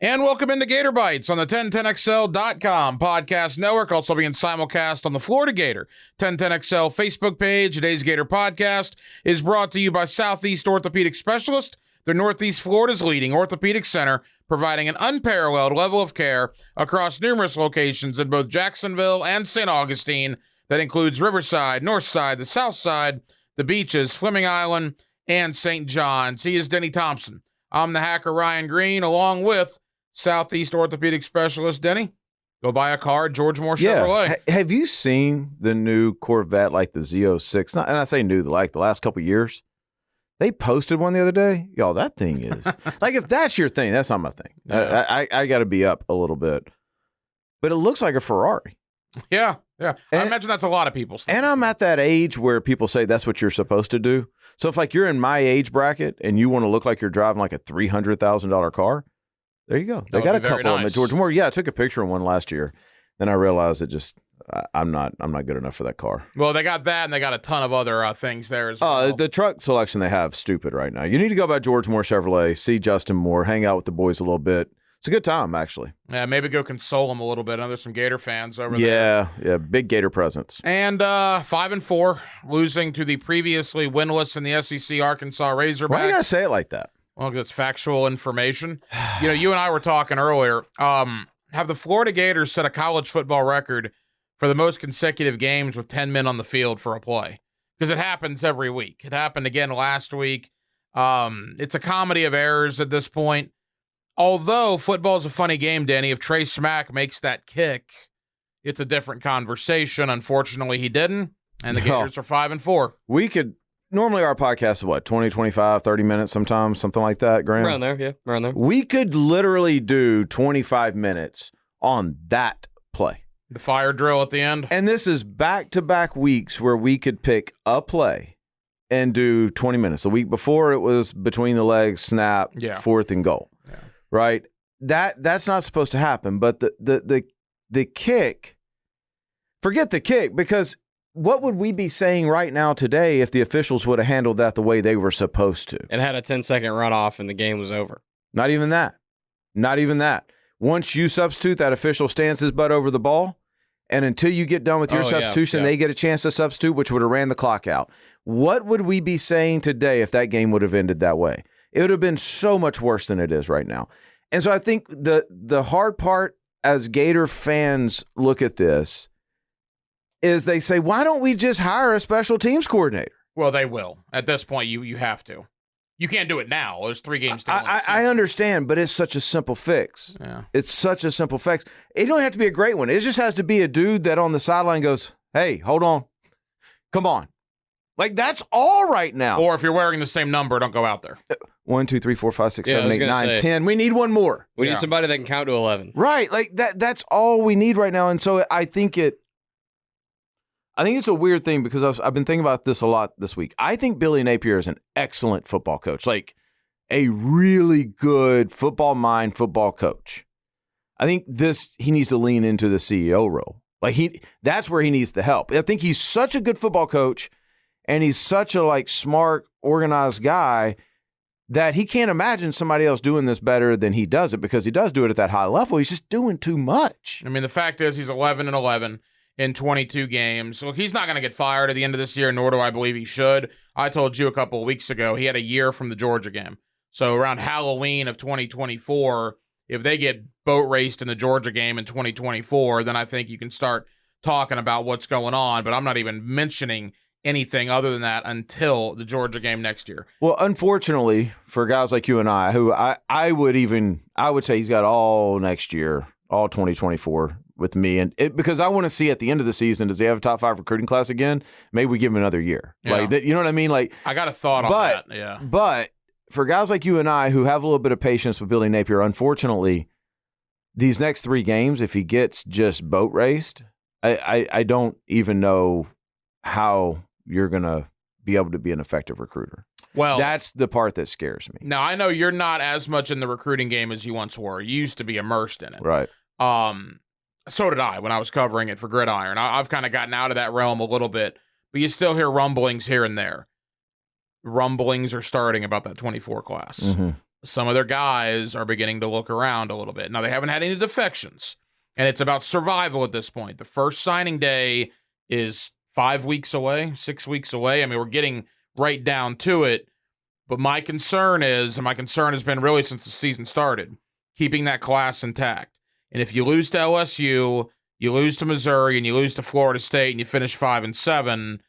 And welcome into Gator Bytes on the 1010XL.com podcast network, also being simulcast on the Florida Gator 1010XL Facebook page. Today's Gator podcast is brought to you by Southeast Orthopedic Specialist, the Northeast Florida's leading orthopedic center, providing an unparalleled level of care across numerous locations in both Jacksonville and St. Augustine. That includes Riverside, Northside, the South Side, the beaches, Fleming Island, and St. John's. He is Denny Thompson. I'm the hacker, Ryan Green, along with Southeast Orthopedic Specialist, Denny. Go buy a car at George Moore Chevrolet. Have you seen the new Corvette, like the Z06? And I say new, like the last couple of years. They posted one the other day. Y'all, that thing is like, if that's your thing, that's not my thing. Yeah. I got to be up a little bit, but it looks like a Ferrari. Yeah. I imagine that's a lot of people's things. And I'm at that age where people say that's what you're supposed to do. So if like you're in my age bracket and you want to look like you're driving like a $300,000 car, there you go. They got a couple of them at George Moore. Yeah, I took a picture of one last year. Then I realized it just I'm not good enough for that car. Well, they got that, and they got a ton of other things there as well. The truck selection they have, stupid right now. You need to go by George Moore Chevrolet, see Justin Moore, hang out with the boys a little bit. It's a good time, actually. Yeah, maybe go console them a little bit. I know there's some Gator fans over there. Yeah, big Gator presence. And 5-4, losing to the previously winless in the SEC Arkansas Razorbacks. Why do you gotta say it like that? Well, because it's factual information. You and I were talking earlier. Have the Florida Gators set a college football record for the most consecutive games with 10 men on the field for a play? Because it happens every week. It happened again last week. It's a comedy of errors at this point. Although football is a funny game, Danny, if Trey Smack makes that kick, it's a different conversation. Unfortunately, he didn't, and the Gators are 5-4. We could normally our podcast is what, 20, 25, 30 minutes sometimes, something like that, Graham? Around there, yeah, around there. We could literally do 25 minutes on that play. The fire drill at the end. And this is back-to-back weeks where we could pick a play and do 20 minutes. The week before, it was between the legs, snap, fourth and goal. Yeah. Right? That's not supposed to happen. But the kick, forget the kick, because what would we be saying right now today if the officials would have handled that the way they were supposed to? And had a 10-second runoff and the game was over. Not even that. Not even that. Once you substitute, that official stands his butt over the ball, and until you get done with your substitution, they get a chance to substitute, which would have ran the clock out. What would we be saying today if that game would have ended that way? It would have been so much worse than it is right now. And so I think the hard part as Gator fans look at this is they say, why don't we just hire a special teams coordinator? Well, they will. At this point, you have to. You can't do it now. There's 3 games still. I understand, but it's such a simple fix. Yeah. It's such a simple fix. It don't have to be a great one. It just has to be a dude that on the sideline goes, hey, hold on. Come on. Like, that's all right now. Or if you're wearing the same number, don't go out there. 1, 2, 3, 4, 5, 6, 7, 8, 9, 10. We need one more. We need somebody that can count to 11. Right. Like, that's all we need right now. And so I think it's a weird thing because I've been thinking about this a lot this week. I think Billy Napier is an excellent football coach, like a really good football mind football coach. I think he needs to lean into the CEO role. Like that's where he needs the help. I think he's such a good football coach and he's such a smart, organized guy that he can't imagine somebody else doing this better than he does it because he does do it at that high level. He's just doing too much. I mean, the fact is he's 11-11. In 22 games. Look, he's not going to get fired at the end of this year, nor do I believe he should. I told you a couple of weeks ago he had a year from the Georgia game. So around Halloween of 2024, if they get boat raced in the Georgia game in 2024, then I think you can start talking about what's going on. But I'm not even mentioning anything other than that until the Georgia game next year. Well, unfortunately, for guys like you and I, who I would say he's got all next year, all 2024 with me, and because I want to see at the end of the season, does he have a top 5 recruiting class again? Maybe we give him another year. Yeah. You know what I mean? I got a thought on that. Yeah. But for guys like you and I who have a little bit of patience with Billy Napier, unfortunately, these next 3 games, if he gets just boat raced, I don't even know how you're gonna be able to be an effective recruiter. Well, that's the part that scares me. Now I know you're not as much in the recruiting game as you once were. You used to be immersed in it, right? So did I when I was covering it for Gridiron. I've kind of gotten out of that realm a little bit, but you still hear rumblings here and there. Rumblings are starting about that 24 class. Mm-hmm. some of their guys are beginning to look around a little bit. Now, they haven't had any defections, and it's about survival at this point. The first signing day is 5 weeks away, 6 weeks away. I mean, we're getting right down to it. But my concern is, and my concern has been really since the season started, keeping that class intact. And if you lose to LSU, you lose to Missouri, and you lose to Florida State, and you finish 5-7,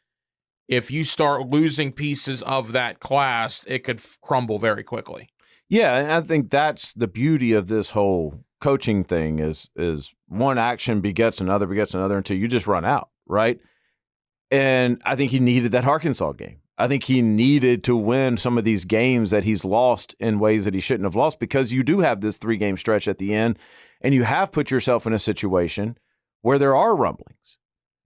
if you start losing pieces of that class, it could crumble very quickly. Yeah, and I think that's the beauty of this whole coaching thing is one action begets another until you just run out, right? And I think he needed that Arkansas game. I think he needed to win some of these games that he's lost in ways that he shouldn't have lost, because you do have this 3-game stretch at the end, and you have put yourself in a situation where there are rumblings.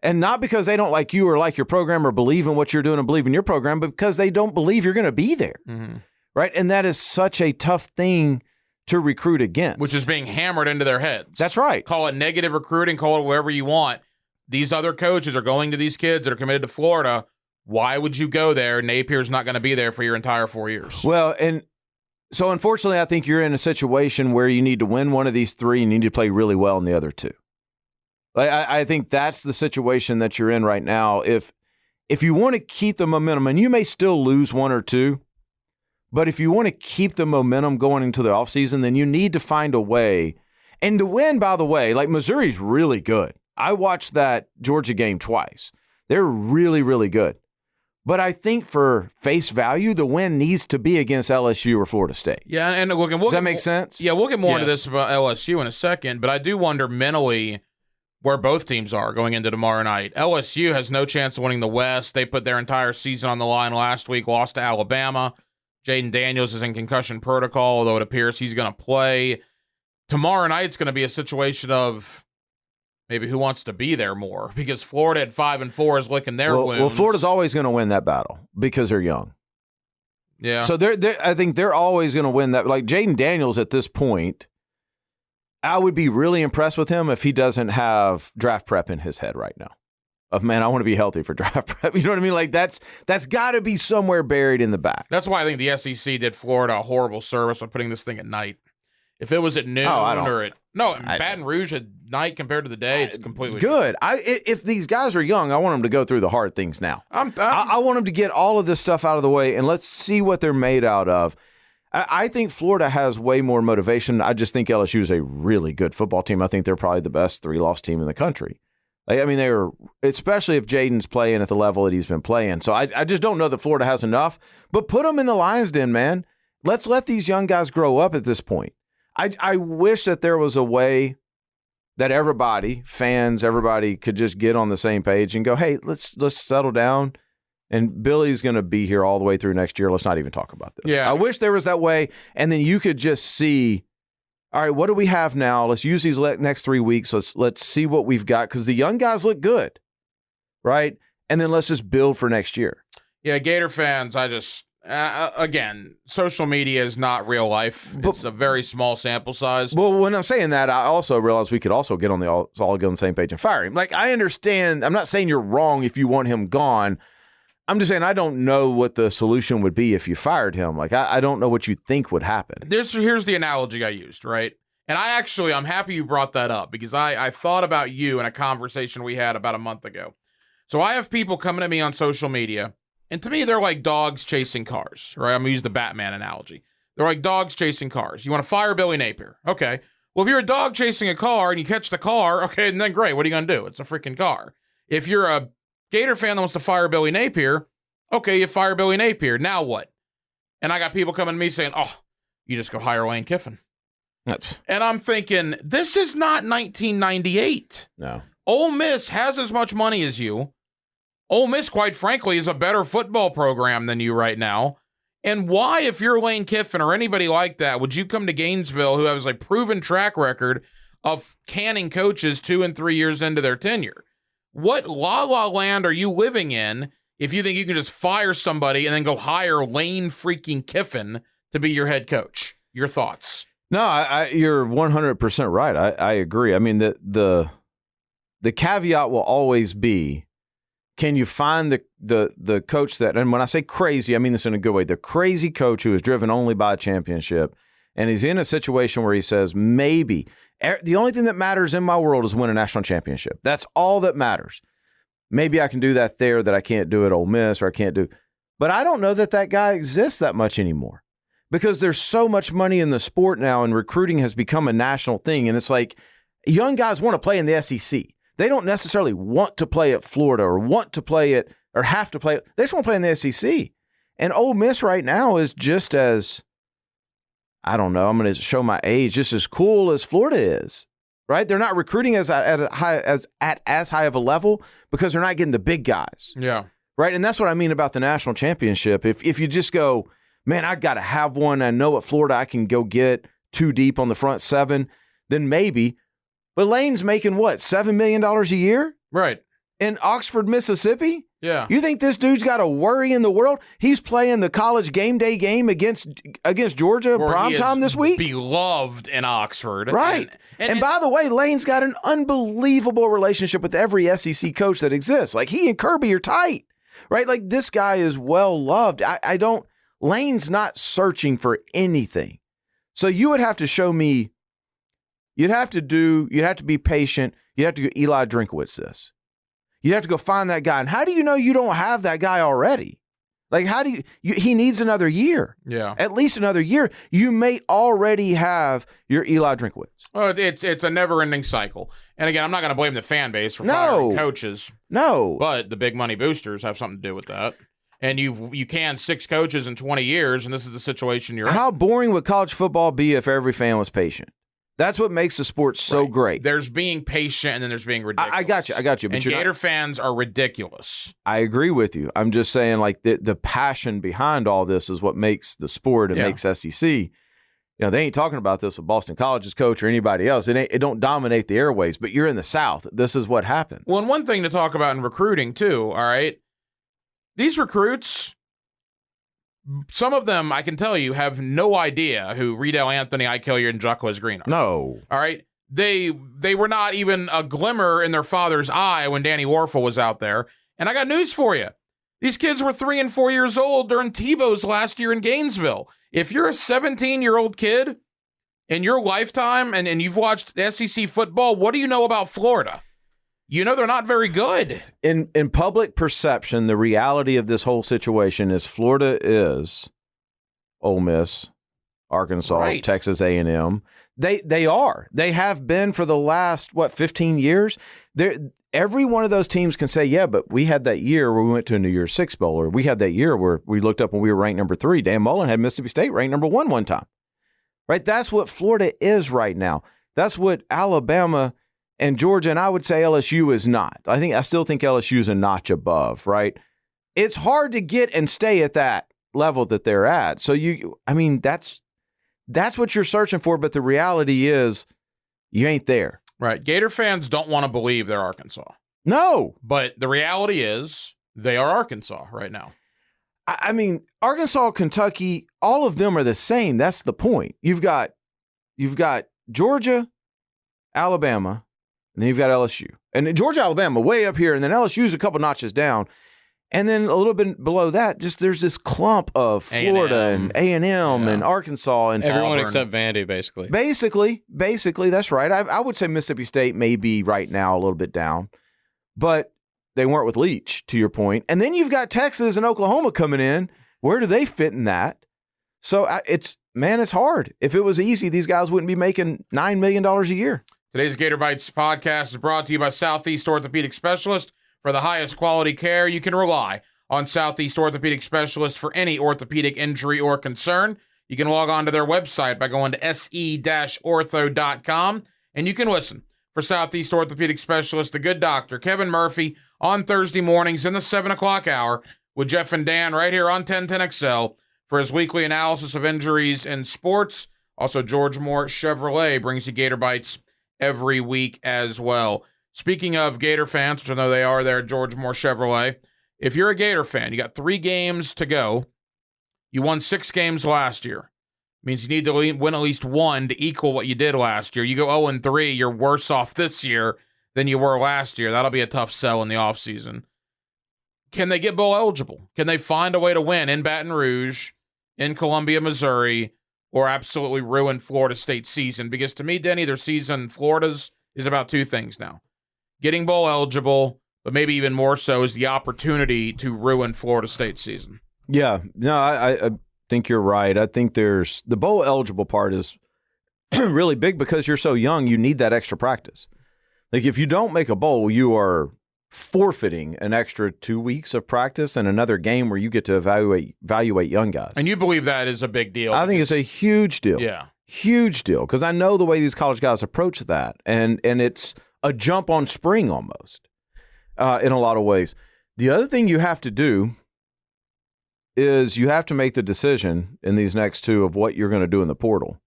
And not because they don't like you or like your program or believe in what you're doing and believe in your program, but because they don't believe you're going to be there. Mm-hmm. Right? And that is such a tough thing to recruit against. Which is being hammered into their heads. That's right. Call it negative recruiting, call it whatever you want. These other coaches are going to these kids that are committed to Florida. Why would you go there? Napier's not going to be there for your entire 4 years. Well, and so unfortunately, I think you're in a situation where you need to win one of these 3 and you need to play really well in the other 2. I think that's the situation that you're in right now. If you want to keep the momentum, and you may still lose 1 or 2, but if you want to keep the momentum going into the offseason, then you need to find a way. And to win, by the way, like Missouri's really good. I watched that Georgia game twice. They're really, really good. But I think for face value, the win needs to be against LSU or Florida State. Yeah, and look, does that make sense? Yeah, we'll get more into this about LSU in a second, but I do wonder mentally where both teams are going into tomorrow night. LSU has no chance of winning the West. They put their entire season on the line last week, lost to Alabama. Jaden Daniels is in concussion protocol, although it appears he's going to play. Tomorrow night's going to be a situation of maybe who wants to be there more, because Florida at 5-4 is licking their wounds. Well, Florida's always going to win that battle because they're young. Yeah. So I think they're always going to win that. Like Jaden Daniels at this point, I would be really impressed with him if he doesn't have draft prep in his head right now. Of, man, I want to be healthy for draft prep. You know what I mean? Like that's got to be somewhere buried in the back. That's why I think the SEC did Florida a horrible service by putting this thing at night. If it was at noon Baton Rouge at night compared to the day, it's completely good. If these guys are young, I want them to go through the hard things now. I want them to get all of this stuff out of the way, and let's see what they're made out of. I think Florida has way more motivation. I just think LSU is a really good football team. I think they're probably the best 3-loss team in the country. I mean, they're, especially if Jaden's playing at the level that he's been playing. So I just don't know that Florida has enough. But put them in the Lions Den, man. Let's let these young guys grow up at this point. I wish that there was a way that everybody, fans, everybody could just get on the same page and go, hey, let's settle down. And Billy's going to be here all the way through next year. Let's not even talk about this. Yeah. I wish there was that way. And then you could just see, all right, what do we have now? Let's use these next 3 weeks. Let's see what we've got, because the young guys look good, right? And then let's just build for next year. Yeah, Gator fans, again, social media is not real life. It's a very small sample size. Well, when I'm saying that, I also realize we could also get all get on the same page and fire him. Like, I understand. I'm not saying you're wrong if you want him gone. I'm just saying I don't know what the solution would be if you fired him. Like, I don't know what you think would happen. Here's the analogy I used, right? And I'm happy you brought that up, because I thought about you in a conversation we had about a month ago. So I have people coming at me on social media, and to me, they're like dogs chasing cars, right? I'm going to use the Batman analogy. They're like dogs chasing cars. You want to fire Billy Napier. Okay. Well, if you're a dog chasing a car and you catch the car, okay, and then great. What are you going to do? It's a freaking car. If you're a Gator fan that wants to fire Billy Napier, okay, you fire Billy Napier. Now what? And I got people coming to me saying, oh, you just go hire Lane Kiffin. And I'm thinking, this is not 1998. No. Ole Miss has as much money as you. Ole Miss, quite frankly, is a better football program than you right now. And why, if you're Lane Kiffin or anybody like that, would you come to Gainesville, who has a proven track record of canning coaches 2 and 3 years into their tenure? What la-la land are you living in if you think you can just fire somebody and then go hire Lane freaking Kiffin to be your head coach? Your thoughts? No, you're 100% right. I agree. I mean, the caveat will always be can you find the coach that, and when I say crazy, I mean this in a good way, the crazy coach who is driven only by a championship, and he's in a situation where he says, maybe, the only thing that matters in my world is win a national championship. That's all that matters. Maybe I can do that there that I can't do at Ole Miss, or I can't do. But I don't know that that guy exists that much anymore because there's so much money in the sport now, and recruiting has become a national thing. And it's like young guys want to play in the SEC. They don't necessarily want to play at Florida or want to play it or have to play it. They just want to play in the SEC. And Ole Miss right now is just as, I don't know, I'm going to show my age, just as cool as Florida is, right? They're not recruiting at as high of a level because they're not getting the big guys. Yeah. Right? And that's what I mean about the national championship. If you just go, man, I got to have one. I know at Florida I can go get too deep on the front seven, then maybe. But Lane's making what, $7 million a year? Right. In Oxford, Mississippi? Yeah. You think this dude's got a worry in the world? He's playing the college game day game against Georgia primetime this week? Beloved in Oxford. Right. And by the way, Lane's got an unbelievable relationship with every SEC coach that exists. Like, he and Kirby are tight, right? Like, this guy is well loved. Lane's not searching for anything. So you would have to show me, you'd have to be patient. You'd have to go Eli Drinkwitz this. You'd have to go find that guy. And how do you know you don't have that guy already? Like, how do he needs another year. Yeah. At least another year. You may already have your Eli Drinkwitz. Well, it's a never-ending cycle. And again, I'm not going to blame the fan base for firing coaches. No. But the big money boosters have something to do with that. And you can 6 coaches in 20 years, and this is the situation you're in. How boring would college football be if every fan was patient? That's what makes the sport so great. There's being patient, and then there's being ridiculous. I got you. But and Gator fans are ridiculous. I agree with you. I'm just saying, like, the passion behind all this is what makes the sport and makes SEC. You know, they ain't talking about this with Boston College's coach or anybody else. It don't dominate the airways, but you're in the South. This is what happens. Well, and one thing to talk about in recruiting, too, all right? These recruits, some of them, I can tell you, have no idea who Riedel Anthony, Ike Hilliard, and Jacquez Green are. No. All right? They were not even a glimmer in their father's eye when Danny Warfel was out there. And I got news for you. These kids were 3 and 4 years old during Tebow's last year in Gainesville. If you're a 17-year-old kid in your lifetime and you've watched SEC football, what do you know about Florida? You know they're not very good. In public perception, the reality of this whole situation is Florida is Ole Miss, Arkansas, Texas A&M. They are. They have been for the last, 15 years? Every one of those teams can say, yeah, but we had that year where we went to a New Year's Six Bowl, or we had that year where we looked up when we were ranked number 3. Dan Mullen had Mississippi State ranked number 1 one time. Right? That's what Florida is right now. That's what Alabama and Georgia, and I would say LSU is not. I still think LSU is a notch above, right? It's hard to get and stay at that level that they're at. So that's what you're searching for, but the reality is you ain't there. Right. Gator fans don't want to believe they're Arkansas. No. But the reality is they are Arkansas right now. I mean, Arkansas, Kentucky, all of them are the same. That's the point. You've got Georgia, Alabama, and then you've got LSU. And Georgia, Alabama, way up here, and then LSU's a couple notches down. And then a little bit below that, just there's this clump of Florida and A&M and Arkansas. And everyone Auburn. Except Vandy, basically. Basically, that's right. I would say Mississippi State may be right now a little bit down. But they weren't with Leach, to your point. And then you've got Texas and Oklahoma coming in. Where do they fit in that? So it's hard. If it was easy, these guys wouldn't be making $9 million a year. Today's Gator Bytes podcast is brought to you by Southeast Orthopedic Specialist. For the highest quality care, you can rely on Southeast Orthopedic Specialist for any orthopedic injury or concern. You can log on to their website by going to se-ortho.com, and you can listen for Southeast Orthopedic Specialist, the good doctor, Kevin Murphy, on Thursday mornings in the 7 o'clock hour with Jeff and Dan right here on 1010XL for his weekly analysis of injuries in sports. Also, George Moore Chevrolet brings you Gator Bytes every week as well. Speaking of Gator fans, which I know they are there at George Moore Chevrolet, if you're a Gator fan, you got 3 games to go. You won 6 games last year. Means you need to win at least 1 to equal what you did last year. You go 0-3, you're worse off this year than you were last year. That'll be a tough sell in the offseason. can they get bowl eligible? Can they find a way to win in Baton Rouge, in Columbia, Missouri, or absolutely ruin Florida State's season? Because to me, Denny, their season, Florida's, is about two things now. Getting bowl eligible, but maybe even more so is the opportunity to ruin Florida State's season. Yeah, no, I think you're right. I think the bowl eligible part is really big because you're so young, you need that extra practice. Like if you don't make a bowl, you are forfeiting an extra 2 weeks of practice and another game where you get to evaluate young guys. And you believe that is a big deal? I think it's a huge deal. Yeah. Huge deal, because I know the way these college guys approach that, and it's a jump on spring almost in a lot of ways. The other thing you have to do is you have to make the decision in these next two of what you're going to do in the portal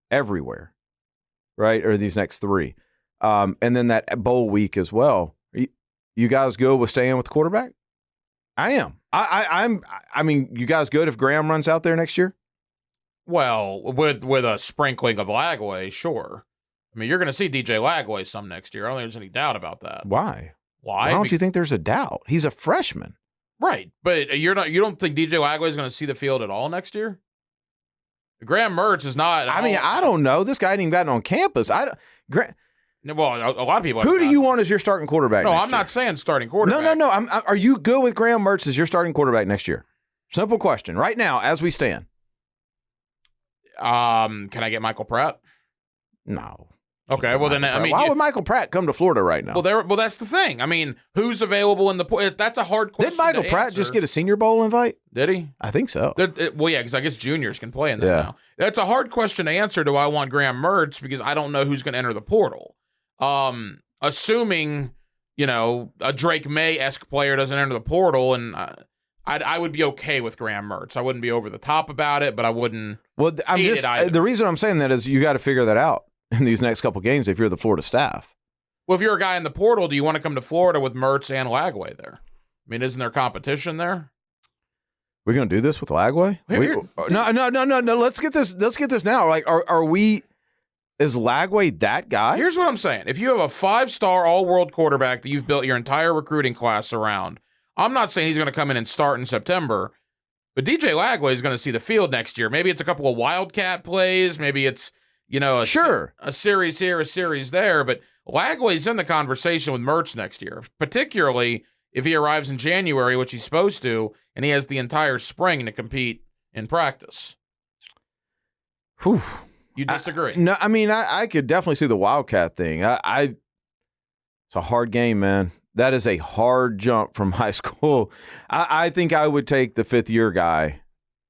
everywhere, right? Or these next three. And then that bowl week as well. You guys go with staying with the quarterback? I am. I mean, you guys good if Graham runs out there next year? Well, with a sprinkling of Lagway, sure. I mean, you're going to see DJ Lagway some next year. I don't think there's any doubt about that. Why? Why don't you think there's a doubt? He's a freshman. Right, but you don't think DJ Lagway is going to see the field at all next year? Graham Mertz is not. I mean, I don't know. This guy ain't even gotten on campus. Well, a lot of people. Who do you want as your starting quarterback? No, next I'm year? not saying starting quarterback. No. Are you good with Graham Mertz as your starting quarterback next year? Simple question. Right now, as we stand. Can I get Michael Pratt? No. Okay, well then, I mean, why would Michael Pratt come to Florida right now? Well, that's the thing. I mean, who's available in the? That's a hard question. Did Michael Pratt just get a Senior Bowl invite? Did he? I think so. Well, yeah, because I guess juniors can play in that now. That's a hard question to answer. Do I want Graham Mertz? Because I don't know who's going to enter the portal. Assuming a Drake May-esque player doesn't enter the portal, and I would be okay with Graham Mertz. I wouldn't be over the top about it, but I wouldn't. Well, the reason I'm saying that is you got to figure that out in these next couple games if you're the Florida staff. Well, if you're a guy in the portal, do you want to come to Florida with Mertz and Lagway there? I mean, isn't there competition there? We're going to do this with Lagway? No. Let's get this now. Like, are we? Is Lagway that guy? Here's what I'm saying. If you have a 5-star all-world quarterback that you've built your entire recruiting class around, I'm not saying he's going to come in and start in September, but DJ Lagway is going to see the field next year. Maybe it's a couple of Wildcat plays. Maybe it's, a series here, a series there. But Lagway's in the conversation with Mertz next year, particularly if he arrives in January, which he's supposed to, and he has the entire spring to compete in practice. Whew. You disagree? No, I mean, I could definitely see the Wildcat thing. It's a hard game, man. That is a hard jump from high school. I think I would take the 5th-year guy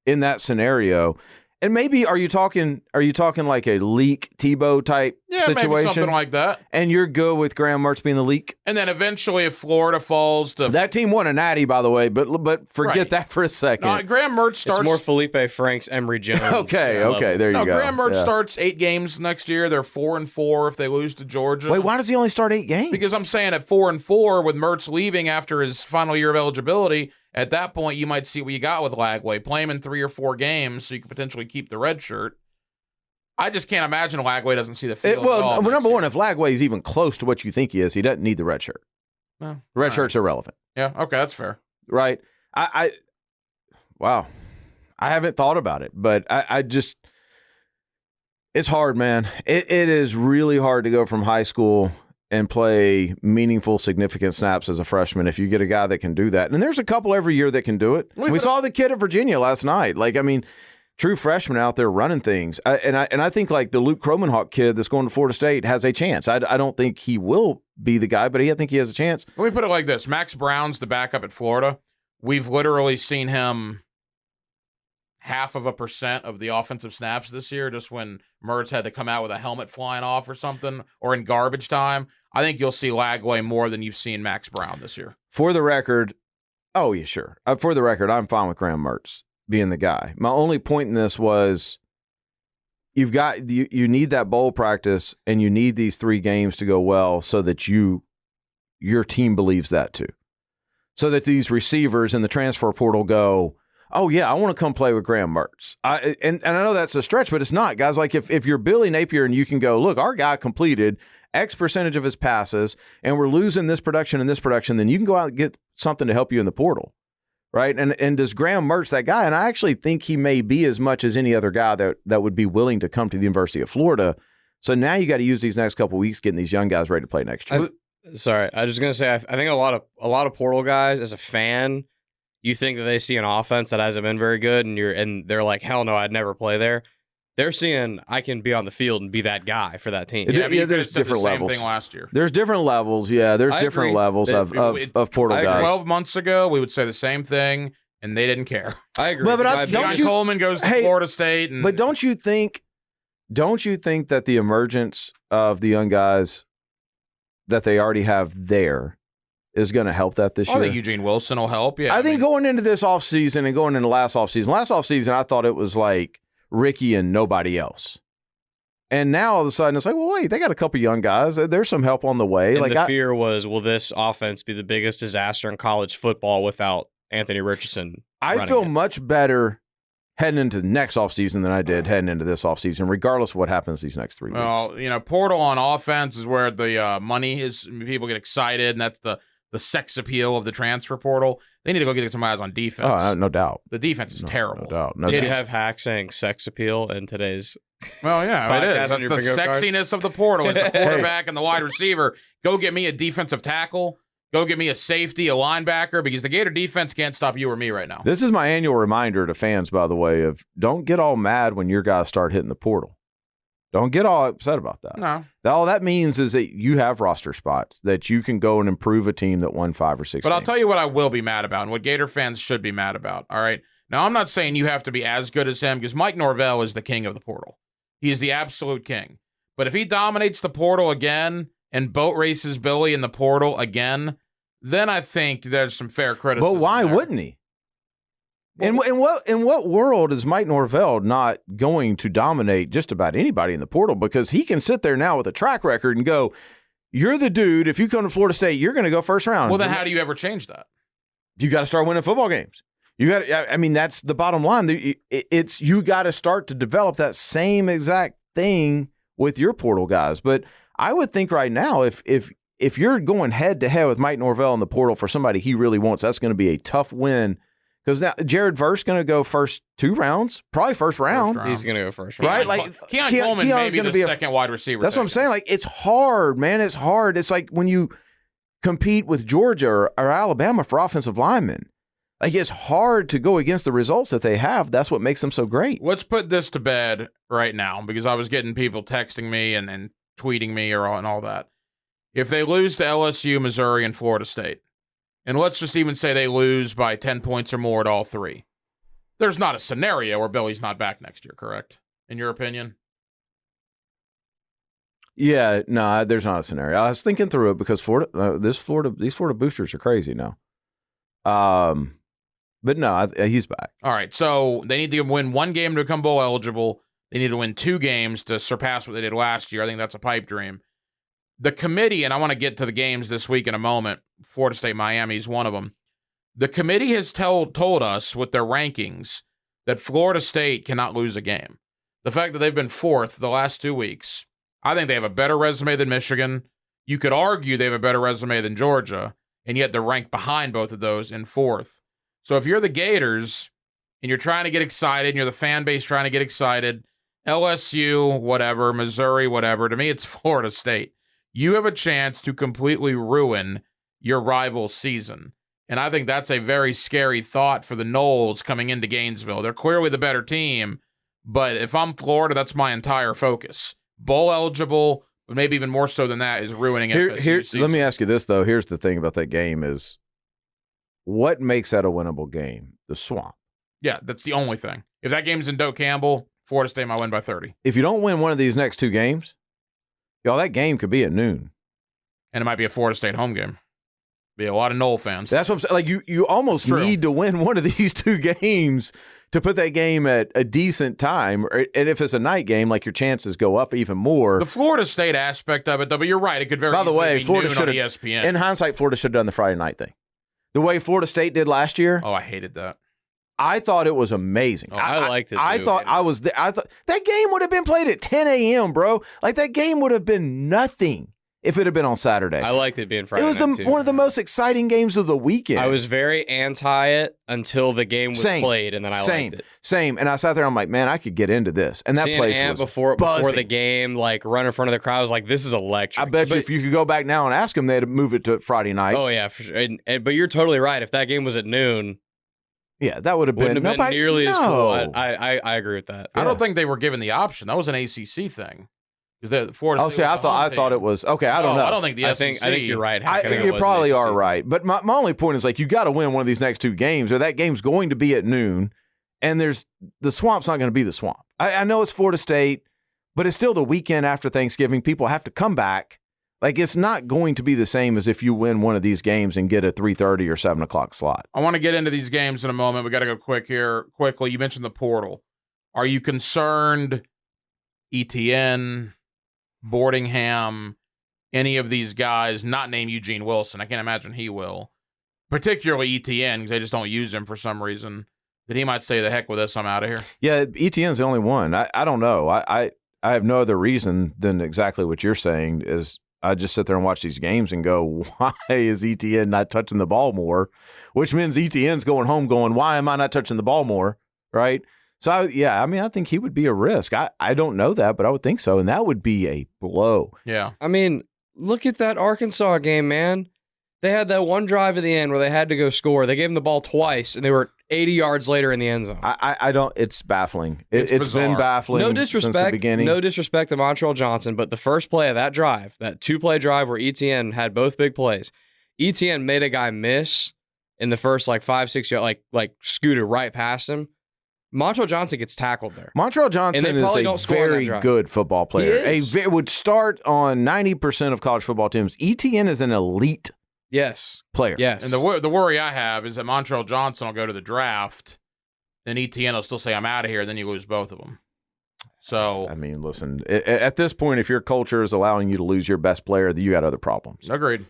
in that scenario. And maybe are you talking like a Leak Tebow type situation? Maybe something like that. And you're good with Graham Mertz being the Leak? And then eventually if Florida falls to... That team won a natty, by the way, but forget that for a second. No, Graham Mertz starts... It's more Felipe Franks, Emory Jones. Okay, there you go. Graham Mertz starts 8 games next year. They're 4-4 if they lose to Georgia. Wait, why does he only start 8 games? Because I'm saying at 4-4 with Mertz leaving after his final year of eligibility, at that point you might see what you got with Lagway. Play him in 3 or 4 games so you could potentially keep the red shirt. I just can't imagine Lagway doesn't see the field. Number one, if Lagway is even close to what you think he is, he doesn't need the red shirt. No, the red shirt's irrelevant. Yeah, okay, that's fair. Right. Wow. I haven't thought about it, but I just, it's hard, man. It is really hard to go from high school and play meaningful, significant snaps as a freshman if you get a guy that can do that. And there's a couple every year that can do it. We saw the kid at Virginia last night. True freshman out there running things. And I think like the Luke Kromenhawk kid that's going to Florida State has a chance. I don't think he will be the guy, but I think he has a chance. Let me put it like this. Max Brown's the backup at Florida. We've literally seen him 0.5% of the offensive snaps this year, just when Mertz had to come out with a helmet flying off or something, or in garbage time. I think you'll see Lagway more than you've seen Max Brown this year. For the record, for the record, I'm fine with Graham Mertz being the guy. My only point in this was you need that bowl practice and you need these 3 games to go well so that your team believes that too. So that these receivers in the transfer portal go, oh yeah, I want to come play with Graham Mertz. And I know that's a stretch, but it's not. Guys, like if you're Billy Napier and you can go, look, our guy completed X percentage of his passes and we're losing this production and this production, then you can go out and get something to help you in the portal, right? And does Graham Mertz that guy? And I actually think he may be as much as any other guy that would be willing to come to the University of Florida. So now you got to use these next couple of weeks getting these young guys ready to play next year. I was going to say, I think a lot of portal guys, as a fan, you think that they see an offense that hasn't been very good, and they're like, hell no, I'd never play there. They're seeing I can be on the field and be that guy for that team. There's different levels. Thing last year. There's different levels. Yeah, there's different levels of portal guys. 12 months ago, we would say the same thing, and they didn't care. I agree. But John Coleman goes to Florida State. But don't you think that the emergence of the young guys that they already have there is going to help that this year? I think Eugene Wilson will help. Yeah, I think going into this offseason and going into last offseason, I thought it was like Ricky and nobody else. And now all of a sudden it's like, well, wait, they got a couple young guys. There's some help on the way. And the fear was, will this offense be the biggest disaster in college football without Anthony Richardson? I feel much better heading into the next offseason than I did heading into this offseason, regardless of what happens these next 3 weeks. Well, portal on offense is where the money is. People get excited, and that's the sex appeal of the transfer portal. They need to go get some guys on defense. Oh, no doubt. The defense is terrible. No doubt. Did you have Hack saying sex appeal in today's? Well, yeah, it is. That's the sexiness of the portal. Is the quarterback and the wide receiver. Go get me a defensive tackle. Go get me a safety, a linebacker, because the Gator defense can't stop you or me right now. This is my annual reminder to fans, by the way, of don't get all mad when your guys start hitting the portal. Don't get all upset about that. No. All that means is that you have roster spots, that you can go and improve a team that won 5 or 6 But games. I'll tell you what I will be mad about and what Gator fans should be mad about, all right? Now, I'm not saying you have to be as good as him because Mike Norvell is the king of the portal. He is the absolute king. But if he dominates the portal again and boat races Billy in the portal again, then I think there's some fair criticism. But why there. wouldn't he? In what world is Mike Norvell not going to dominate just about anybody in the portal? Because he can sit there now with a track record and go, you're the dude. If you come to Florida State, you're going to go first round. Well, then how do you ever change that? You got to start winning football games. That's the bottom line. It's you got to start to develop that same exact thing with your portal guys. But I would think right now, if you're going head to head with Mike Norvell in the portal for somebody he really wants, that's going to be a tough win. Because now Jared Verse going to go first 2 rounds, probably first round. He's going to go first round. Right? Like Keon Coleman may be the second wide receiver. That's what I'm saying. Like, it's hard, man. It's hard. It's like when you compete with Georgia or Alabama for offensive linemen. Like, it's hard to go against the results that they have. That's what makes them so great. Let's put this to bed right now because I was getting people texting me and tweeting me and all that. If they lose to LSU, Missouri, and Florida State, and let's just even say they lose by 10 points or more at all 3, there's not a scenario where Billy's not back next year, correct? In your opinion? Yeah, no, there's not a scenario. I was thinking through it because these Florida boosters are crazy now. But no, he's back. All right, so they need to win 1 game to become bowl eligible. They need to win 2 games to surpass what they did last year. I think that's a pipe dream. The committee, and I want to get to the games this week in a moment, Florida State, Miami is one of them. The committee has told us with their rankings that Florida State cannot lose a game. The fact that they've been 4th the last 2 weeks, I think they have a better resume than Michigan. You could argue they have a better resume than Georgia, and yet they're ranked behind both of those in 4th. So if you're the Gators and you're trying to get excited, and you're the fan base trying to get excited, LSU, whatever, Missouri, whatever, to me it's Florida State. You have a chance to completely ruin your rival's season. And I think that's a very scary thought for the Noles coming into Gainesville. They're clearly the better team, but if I'm Florida, that's my entire focus. Bowl eligible, but maybe even more so than that, is ruining FSU's season. Let me ask you this, though. Here's the thing about that game is, what makes that a winnable game? The swamp. Yeah, that's the only thing. If that game's in Doak Campbell, Florida State might win by 30. If you don't win one of these next 2 games, y'all, that game could be at noon. And it might be a Florida State home game. Be a lot of Nole fans. That's what I'm saying. Like, you almost need to win one of these 2 games to put that game at a decent time. And if it's a night game, like, your chances go up even more. The Florida State aspect of it, though, but you're right. It could very easily be Florida noon on ESPN. In hindsight, Florida should have done the Friday night thing. The way Florida State did last year. Oh, I hated that. I thought it was amazing. Oh, I liked it, too. I thought that game would have been played at 10 a.m., bro. Like, that game would have been nothing. if it had been on Saturday. I liked it being Friday It was night, too. one of the most exciting games of the weekend. I was very anti it until the game was played, and then I liked it. Same. And I sat there, I'm like, man, I could get into this. And that Seeing place Ant was before buzzing. the game, like run in front of the crowd, I was like, this is electric. I bet you if you could go back now and ask them, they'd move it to Friday night. Oh, yeah, for sure. But you're totally right. If that game was at noon, yeah, that would have been nearly as cool. I agree with that. I don't think they were given the option. That was an ACC thing. Because Florida. Oh, see, I thought it was okay. I don't know. I don't think the SEC. I think you're right. You probably are right. But my only point is like you got to win one of these next two games, or that game's going to be at noon, and the Swamp's not going to be the Swamp. I know it's Florida State, but it's still the weekend after Thanksgiving. People have to come back. Like it's not going to be the same as if you win one of these games and get a 3:30 or 7 o'clock slot. I want to get into these games in a moment. We got to go quickly. You mentioned the portal. Are you concerned? ETN, Boardingham, any of these guys, not name Eugene Wilson. I can't imagine he will. Particularly ETN, because they just don't use him for some reason. That he might say, the heck with this, I'm out of here. Yeah, ETN's the only one. I don't know. I have no other reason than exactly what you're saying is I just sit there and watch these games and go, why is ETN not touching the ball more? Which means ETN's going home going, why am I not touching the ball more? Right? So, I think he would be a risk. I don't know that, but I would think so. And that would be a blow. Yeah. I mean, look at that Arkansas game, man. They had that one drive at the end where they had to go score. They gave him the ball twice, and they were 80 yards later in the end zone. I don't – it's baffling. It's been baffling since the beginning. No disrespect to Montreal Johnson, but the first play of that drive, that two-play drive where ETN had both big plays, ETN made a guy miss in the first 5-6 yards, like scooted right past him. Montreal Johnson gets tackled there. Montreal Johnson is a very good football player. Would start on 90% of college football teams. ETN is an elite player. Yes. And the worry I have is that Montreal Johnson will go to the draft, and ETN will still say, I'm out of here, and then you lose both of them. So, I mean, listen, at this point, if your culture is allowing you to lose your best player, you got other problems. Agreed.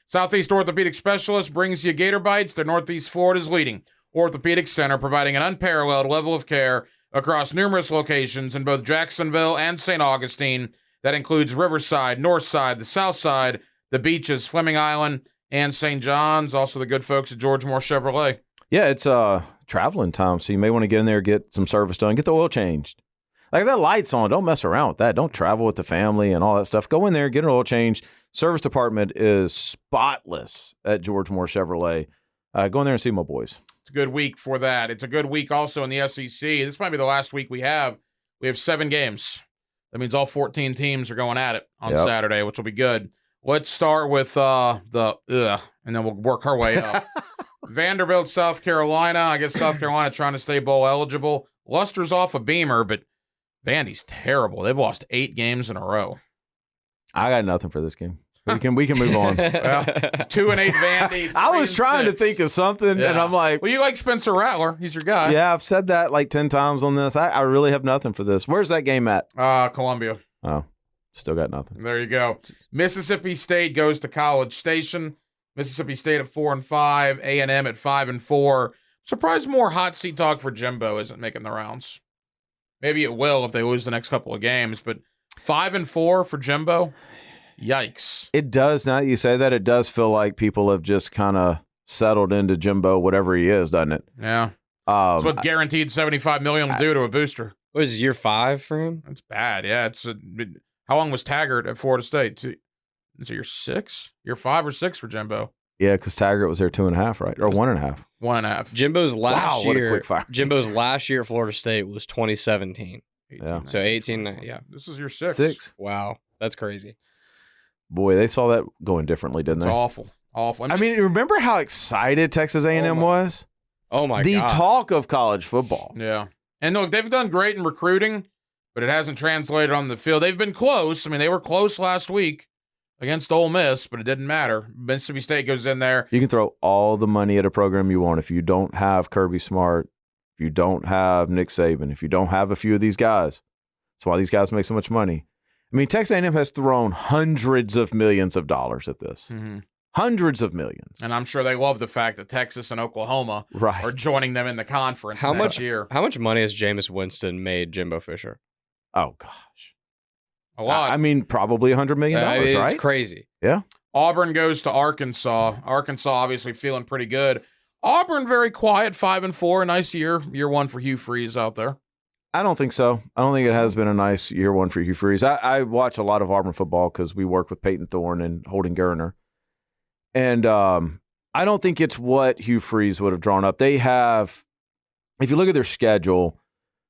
Southeast Orthopedic Specialist brings you Gator Bytes. They're Northeast Florida's leading orthopedic center, providing an unparalleled level of care across numerous locations in both Jacksonville and St. Augustine. That includes Riverside, Northside, the South Side, the beaches, Fleming Island, and St. John's. Also the good folks at George Moore Chevrolet. Yeah, it's traveling time, so you may want to get in there, get some service done, get the oil changed. Like that light's on, don't mess around with that. Don't travel with the family and all that stuff. Go in there, get an oil change. Service department is spotless at George Moore Chevrolet. Go in there and see my boys. It's a good week for that. It's a good week also in the SEC. This might be the last week we have. We have 7 games. That means all 14 teams are going at it on Saturday, which will be good. Let's start with and then we'll work our way up. Vanderbilt, South Carolina. I guess South Carolina trying to stay bowl eligible. Luster's off a beamer, but Vandy's terrible. They've lost 8 games in a row. I got nothing for this game. We can move on. Well, 2-8 Vandy. I was trying to think of something, and I'm like, well, you like Spencer Rattler? He's your guy. Yeah, I've said that 10 times on this. I really have nothing for this. Where's that game at? Columbia. Oh, still got nothing. There you go. Mississippi State goes to College Station. Mississippi State at 4-5. A&M at 5-4. Surprised more hot seat talk for Jimbo isn't making the rounds. Maybe it will if they lose the next couple of games, but 5-4 for Jimbo. Yikes. It does, now that you say that, it does feel like people have just kind of settled into Jimbo, whatever he is, doesn't it? Yeah. That's what guaranteed $75 million will do to a booster. What is year 5 for him? That's bad. Yeah. How long was Taggart at Florida State? Is it year 6? Year 5 or 6 for Jimbo? Yeah, because Taggart was there 2.5, right? Or 1.5. 1.5. Jimbo's last year. What a quick fire. Jimbo's last year at Florida State was 2017. 18, yeah. So 18, yeah. This is your 6. 6. Wow. That's crazy. Boy, they saw that going differently, didn't they? It's awful. I mean, remember how excited Texas A&M was? Oh, my God. The talk of college football. Yeah. And look, they've done great in recruiting, but it hasn't translated on the field. They've been close. I mean, they were close last week against Ole Miss, but it didn't matter. Mississippi State goes in there. You can throw all the money at a program you want. If you don't have Kirby Smart, if you don't have Nick Saban, if you don't have a few of these guys, that's why these guys make so much money. I mean, Texas A&M has thrown hundreds of millions of dollars at this. Mm-hmm. Hundreds of millions. And I'm sure they love the fact that Texas and Oklahoma are joining them in the conference next year. How much money has Jameis Winston made Jimbo Fisher? Oh, gosh. A lot. I mean, probably $100 million, right? It's crazy. Yeah. Auburn goes to Arkansas. Arkansas obviously feeling pretty good. Auburn very quiet, 5-4. A nice year one for Hugh Freeze out there. I don't think so. I don't think it has been a nice year one for Hugh Freeze. I watch a lot of Auburn football because we work with Peyton Thorne and Holden Geriner. And I don't think it's what Hugh Freeze would have drawn up. They have, if you look at their schedule,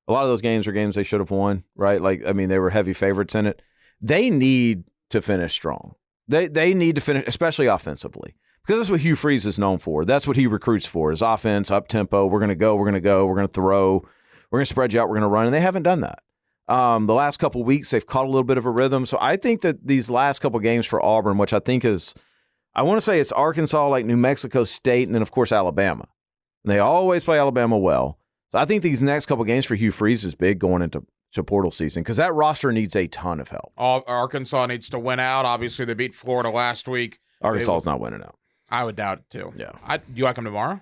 a lot of those games are games they should have won, right? Like, I mean, they were heavy favorites in it. They need to finish strong. They need to finish, especially offensively, because that's what Hugh Freeze is known for. That's what he recruits for, is offense, up-tempo. We're going to go, we're going to throw, we're going to spread you out, we're going to run, and they haven't done that. The last couple of weeks, they've caught a little bit of a rhythm. So I think that these last couple of games for Auburn, which I think is, I want to say it's Arkansas, like New Mexico State, and then, of course, Alabama. And they always play Alabama well. So I think these next couple of games for Hugh Freeze is big going into portal season because that roster needs a ton of help. Arkansas needs to win out. Obviously, they beat Florida last week. Arkansas is not winning out. I would doubt it, too. Yeah. You like them tomorrow?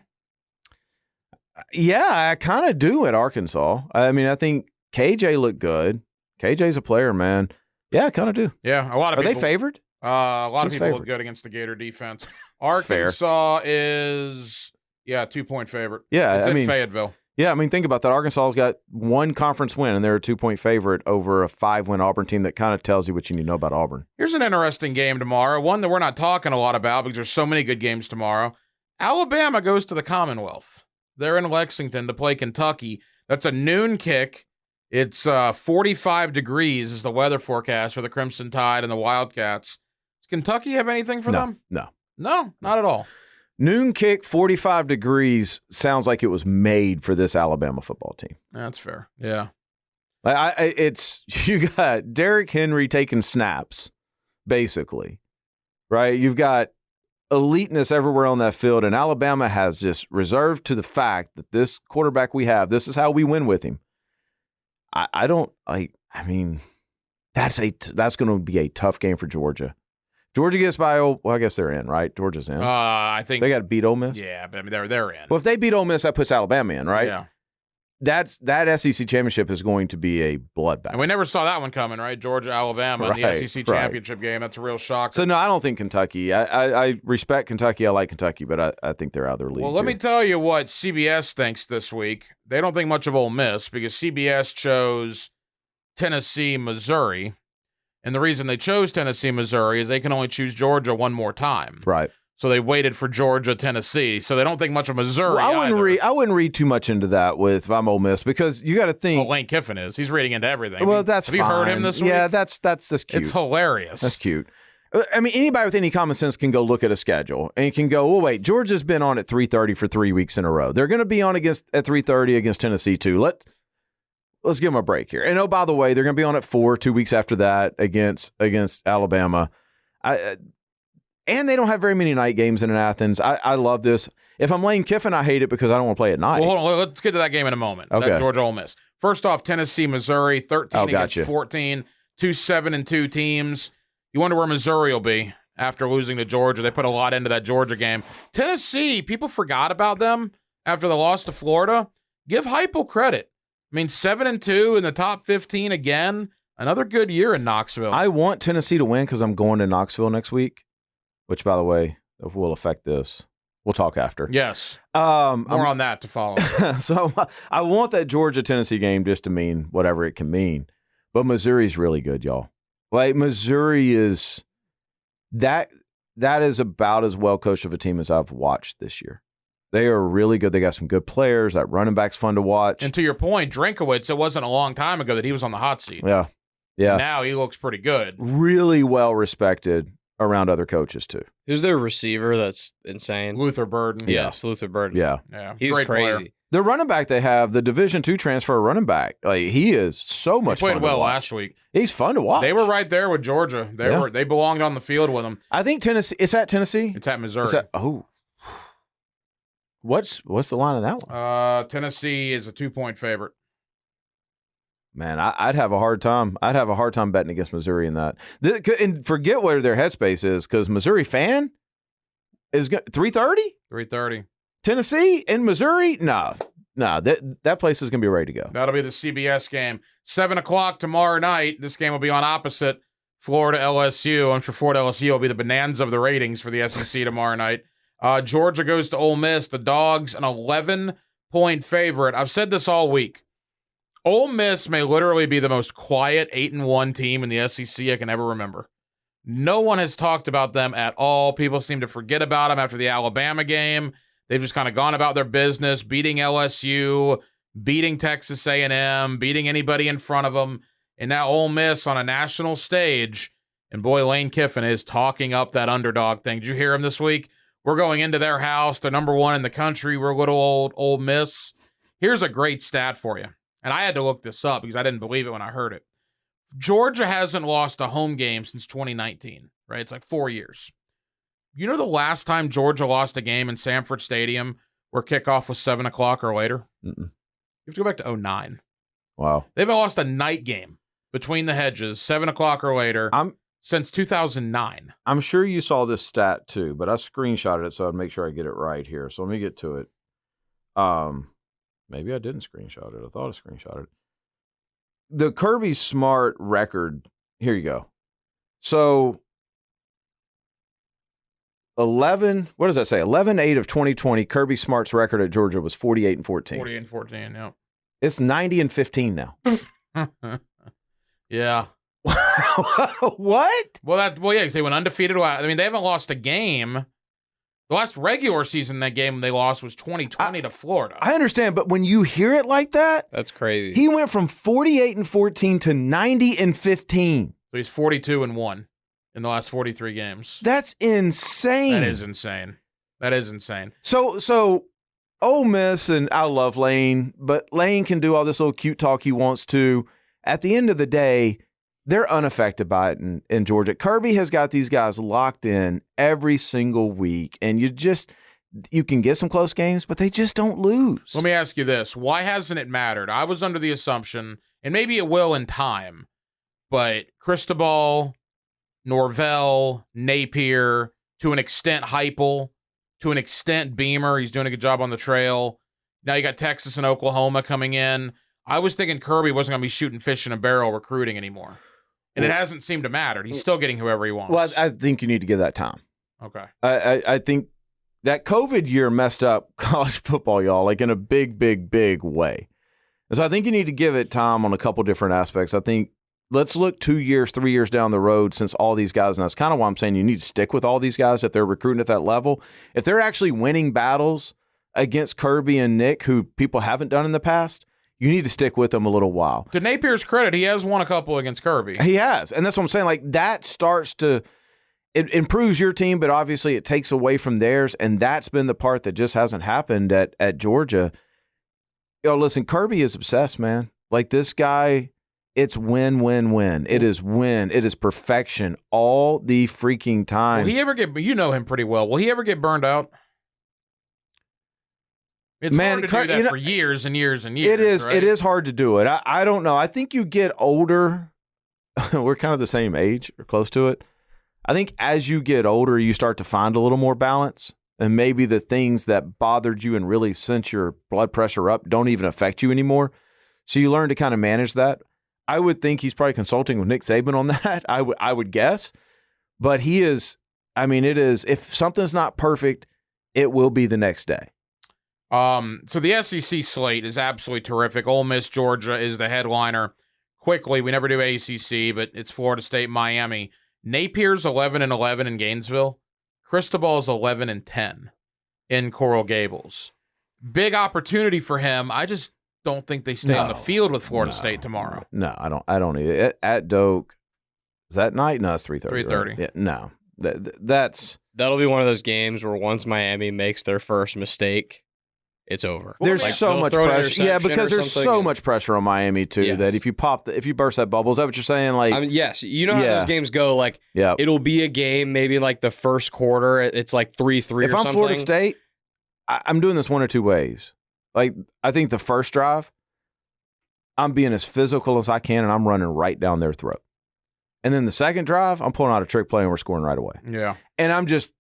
Yeah, I kind of do at Arkansas. I mean, I think KJ looked good. KJ's a player, man. Yeah, I kind of do. Yeah, a lot of people. Are they favored? A lot of people favored? look good against the Gator defense. Arkansas is, 2-point favorite. Yeah, it's I in mean, Fayetteville. Yeah, I mean, think about that. Arkansas's got one conference win, and they're a 2-point favorite over a 5-win Auburn team. That kind of tells you what you need to know about Auburn. Here's an interesting game tomorrow, one that we're not talking a lot about because there's so many good games tomorrow. Alabama goes to the Commonwealth. They're in Lexington to play Kentucky. That's a noon kick. It's 45 degrees is the weather forecast for the Crimson Tide and the Wildcats. Does Kentucky have anything for them? No, not at all. Noon kick, 45 degrees sounds like it was made for this Alabama football team. That's fair. Yeah. It's you got Derrick Henry taking snaps, basically, right? You've got eliteness everywhere on that field, and Alabama has just reserved to the fact that this quarterback we have, this is how we win with him. I mean, that's going to be a tough game for Georgia. Georgia gets by, I guess they're in, right? Georgia's in. I think they got to beat Ole Miss. Yeah, but I mean they're in. Well, if they beat Ole Miss, that puts Alabama in, right? Yeah. That SEC championship is going to be a bloodbath. And we never saw that one coming, right? Georgia, Alabama, in the SEC championship game. That's a real shock. So no, I don't think Kentucky. I respect Kentucky. I like Kentucky, but I think they're out of their league. Well, let me tell you what CBS thinks this week. They don't think much of Ole Miss because CBS chose Tennessee, Missouri. And the reason they chose Tennessee, Missouri is they can only choose Georgia one more time. Right. So they waited for Georgia, Tennessee. So they don't think much of Missouri. Well, I wouldn't read too much into that if I'm Ole Miss because you got to think. Well, Lane Kiffin is. He's reading into everything. Well, that's Have you heard him this week? Yeah, that's cute. It's hilarious. That's cute. I mean, anybody with any common sense can go look at a schedule and can go, well, wait, Georgia's been on at 3:30 for 3 weeks in a row. They're going to be on at 3:30 against Tennessee too. Let's give them a break here. And, oh, by the way, they're going to be on at 4 2 weeks after that against Alabama. And they don't have very many night games in Athens. I love this. If I'm Lane Kiffin, I hate it because I don't want to play at night. Well, hold on. Let's get to that game in a moment. Okay. That Georgia Ole Miss. First off, Tennessee, Missouri, 13 against gotcha. 14, 2 7-2 teams. You wonder where Missouri will be after losing to Georgia. They put a lot into that Georgia game. Tennessee, people forgot about them after the loss to Florida. Give Heupel credit. I mean, 7-2 in the top 15 again. Another good year in Knoxville. I want Tennessee to win because I'm going to Knoxville next week, which, by the way, will affect this. We'll talk after. Yes. More on that to follow. So I want that Georgia-Tennessee game just to mean whatever it can mean. But Missouri's really good, y'all. Like, Missouri is that is about as well coached of a team as I've watched this year. They are really good. They got some good players. That running back's fun to watch. And to your point, Drinkowitz, it wasn't a long time ago that he was on the hot seat. Yeah. And now he looks pretty good. Really well respected around other coaches, too. Who's their receiver that's insane? Luther Burden. Yes, Luther Burden. Yeah. He's Great crazy. player. The running back they have, the Division II transfer running back, like he is so much fun to watch. He played well last week. He's fun to watch. They were right there with Georgia. They belonged on the field with him. I think Tennessee. Is that Tennessee? It's at Missouri. What's the line of that one? Tennessee is a 2-point favorite. Man, I'd have a hard time. I'd have a hard time betting against Missouri in that. And forget where their headspace is, because Missouri fan is 3:30. 3:30. Tennessee and Missouri, no. No, that place is going to be ready to go. That'll be the CBS game. 7 o'clock tomorrow night. This game will be on opposite Florida LSU. I'm sure Florida LSU will be the bonanza of the ratings for the SEC tomorrow night. Georgia goes to Ole Miss. The Dogs, an 11-point favorite. I've said this all week. Ole Miss may literally be the most quiet 8-1 team in the SEC I can ever remember. No one has talked about them at all. People seem to forget about them after the Alabama game. They've just kind of gone about their business, beating LSU, beating Texas A&M, beating anybody in front of them. And now Ole Miss on a national stage. And boy, Lane Kiffin is talking up that underdog thing. Did you hear him this week? We're going into their house. They're number 1 in the country. We're little old Ole Miss. Here's a great stat for you. And I had to look this up because I didn't believe it when I heard it. Georgia hasn't lost a home game since 2019, right? It's like 4 years. You know the last time Georgia lost a game in Sanford Stadium where kickoff was 7 o'clock or later? Mm-mm. You have to go back to 2009. Wow. They haven't lost a night game between the hedges, 7 o'clock or later, since 2009. I'm sure you saw this stat too, but I screenshotted it so I'd make sure I get it right here. So let me get to it. Maybe I didn't screenshot it. I thought I screenshotted it. The Kirby Smart record, here you go. So what does that say? 11-8 of 2020. Kirby Smart's record at Georgia was 48-14. 48-14, yeah. It's 90-15 now. Yeah. What? Well, yeah, they went undefeated. I mean, they haven't lost a game. The last regular season that game they lost was 2020 to Florida. I understand, but when you hear it like that, that's crazy. He went from 48-14 to 90-15. So he's 42-1 in the last 43 games. That's insane. That is insane. So Ole Miss, and I love Lane, but Lane can do all this little cute talk he wants to. At the end of the day, they're unaffected by it in Georgia. Kirby has got these guys locked in every single week, and you can get some close games, but they just don't lose. Let me ask you this. Why hasn't it mattered? I was under the assumption, and maybe it will in time, but Cristobal, Norvell, Napier, to an extent Heupel, to an extent Beamer, he's doing a good job on the trail. Now you got Texas and Oklahoma coming in. I was thinking Kirby wasn't going to be shooting fish in a barrel recruiting anymore. And it hasn't seemed to matter. He's still getting whoever he wants. Well, I think you need to give that time. Okay. I think that COVID year messed up college football, y'all, like in a big, big, big way. And so I think you need to give it time on a couple different aspects. I think let's look 2 years, 3 years down the road since all these guys, and that's kind of why I'm saying you need to stick with all these guys if they're recruiting at that level. If they're actually winning battles against Kirby and Nick, who people haven't done in the past, you need to stick with them a little while. To Napier's credit, he has won a couple against Kirby. He has, and that's what I'm saying. Like, that starts to – it improves your team, but obviously it takes away from theirs, and that's been the part that just hasn't happened at Georgia. Yo, listen, Kirby is obsessed, man. Like, this guy – it's win, win, win. It is win. It is perfection all the freaking time. Will he ever get – you know him pretty well. Will he ever get burned out? It's hard to do that for years and years and years. It is. Right? It is hard to do it. I don't know. I think you get older. We're kind of the same age or close to it. I think as you get older, you start to find a little more balance. And maybe the things that bothered you and really sent your blood pressure up don't even affect you anymore. So you learn to kind of manage that. I would think he's probably consulting with Nick Saban on that. I would guess. But he is, I mean, it is, if something's not perfect, it will be the next day. So the SEC slate is absolutely terrific. Ole Miss, Georgia is the headliner. Quickly, we never do ACC, but it's Florida State, Miami. Napier's 11-11 in Gainesville. Cristobal's 11-10 in Coral Gables. Big opportunity for him. I just don't think they stay on the field with Florida State tomorrow. No, I don't either. At Doak, is that night? No, it's 3:30. 3:30. Right? Yeah, no, that'll be one of those games where once Miami makes their first mistake, it's over. There's so much pressure. Yeah, because there's so much pressure on Miami too that if you burst that bubble, is that what you're saying? Like, I mean, yes, you know how those games go. Like, it'll be a game maybe like the first quarter. It's like 3-3 or something. If I'm Florida State, I'm doing this one or two ways. Like, I think the first drive, I'm being as physical as I can, and I'm running right down their throat. And then the second drive, I'm pulling out a trick play, and we're scoring right away. Yeah. And I'm just,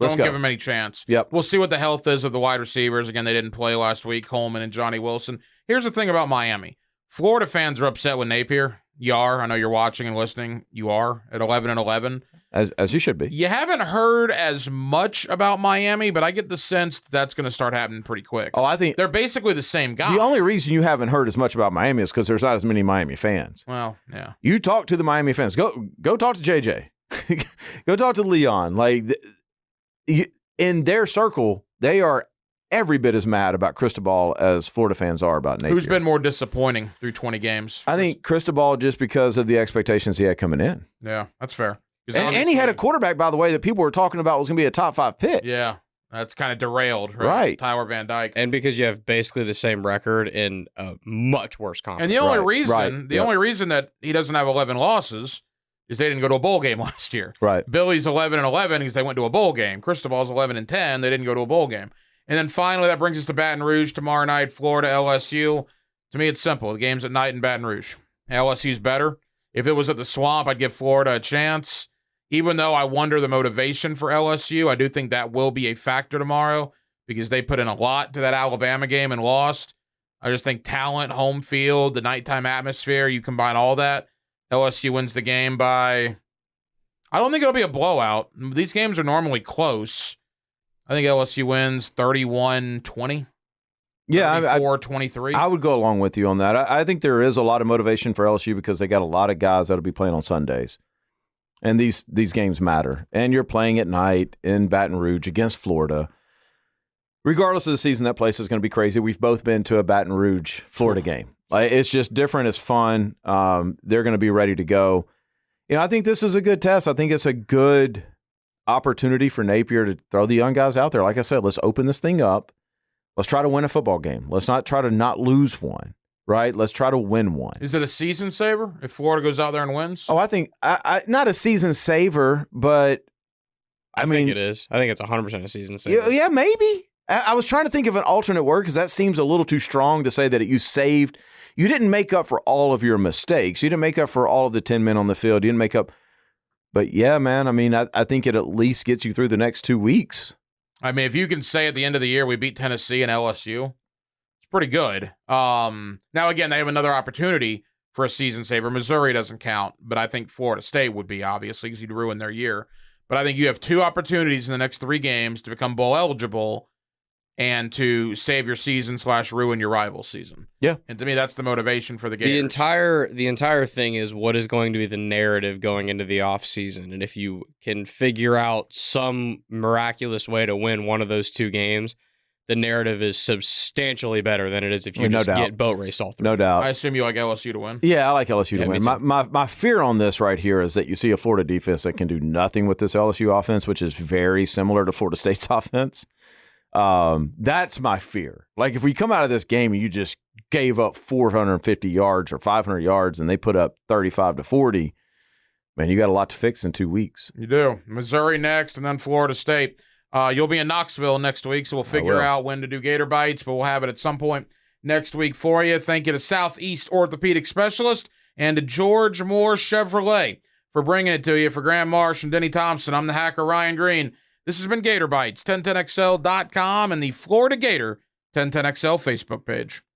Let's Don't go. give him any chance. Yep. We'll see what the health is of the wide receivers. Again, they didn't play last week, Coleman and Johnny Wilson. Here's the thing about Miami. Florida fans are upset with Napier. You are. I know you're watching and listening. You are at 11-11. As you should be. You haven't heard as much about Miami, but I get the sense that's going to start happening pretty quick. Oh, I think They're basically the same guy. the only reason you haven't heard as much about Miami is because there's not as many Miami fans. Well, yeah. You talk to the Miami fans. Go talk to JJ. Go talk to Leon. In their circle, they are every bit as mad about Cristobal as Florida fans are about Napier. Who's been more disappointing through 20 games? I think Cristobal just because of the expectations he had coming in. Yeah, that's fair. 'Cause And he had a quarterback, by the way, that people were talking about was going to be a top 5 pick. Yeah, that's kind of derailed, right? Right. Tyler Van Dyke. And because you have basically the same record in a much worse conference. And the only Right. only reason that he doesn't have 11 losses is they didn't go to a bowl game last year. Right. Billy's 11-11 because they went to a bowl game. Cristobal's 11-10. They didn't go to a bowl game. And then finally, that brings us to Baton Rouge tomorrow night, Florida, LSU. To me, it's simple. The game's at night in Baton Rouge. LSU's better. If it was at the Swamp, I'd give Florida a chance. Even though I wonder the motivation for LSU, I do think that will be a factor tomorrow because they put in a lot to that Alabama game and lost. I just think talent, home field, the nighttime atmosphere, you combine all that, LSU wins the game by, I don't think it'll be a blowout. These games are normally close. I think LSU wins 31-20. Yeah, 34-23. I would go along with you on that. I think there is a lot of motivation for LSU because they got a lot of guys that'll be playing on Sundays. And these games matter. And you're playing at night in Baton Rouge against Florida. Regardless of the season, that place is going to be crazy. We've both been to a Baton Rouge, Florida game. It's just different. It's fun. They're going to be ready to go. I think this is a good test. I think it's a good opportunity for Napier to throw the young guys out there. Like I said, let's open this thing up. Let's try to win a football game. Let's not try to not lose one, right? Let's try to win one. Is it a season saver if Florida goes out there and wins? Oh, I think not a season saver, but I mean, think it is. I think it's 100% a season saver. yeah, maybe. I was trying to think of an alternate word because that seems a little too strong to say that you saved. You didn't make up for all of your mistakes. You didn't make up for all of the 10 men on the field. You didn't make up. But yeah, man, I mean, I think it at least gets you through the next 2 weeks. I mean, if you can say at the end of the year we beat Tennessee and LSU, it's pretty good. Now, again, they have another opportunity for a season saver. Missouri doesn't count, but I think Florida State would be, obviously, because you'd ruin their year. But I think you have 2 opportunities in the next 3 games to become bowl eligible and to save your season / ruin your rival season. Yeah. And to me, that's the motivation for the Gators. The entire thing is what is going to be the narrative going into the offseason. And if you can figure out some miraculous way to win one of those 2 games, the narrative is substantially better than it is if you No just doubt. get boat raced all through. No doubt. I assume you like LSU to win. Yeah, I like LSU to me win. too. My fear on this right here is that you see a Florida defense that can do nothing with this LSU offense, which is very similar to Florida State's offense. That's my fear. Like if we come out of this game and you just gave up 450 yards or 500 yards and they put up 35-40, man, you got a lot to fix in 2 weeks. You do. Missouri next and then Florida State. You'll be in Knoxville next week, so we'll figure out when to do Gator Bytes, but we'll have it at some point next week for you. Thank you to Southeast Orthopedic Specialist and to George Moore Chevrolet for bringing it to you. For Graham Marsh and Denny Thompson, I'm the hacker Ryan Green. This has been Gator Bytes, 1010XL.com and the Florida Gator 1010XL Facebook page.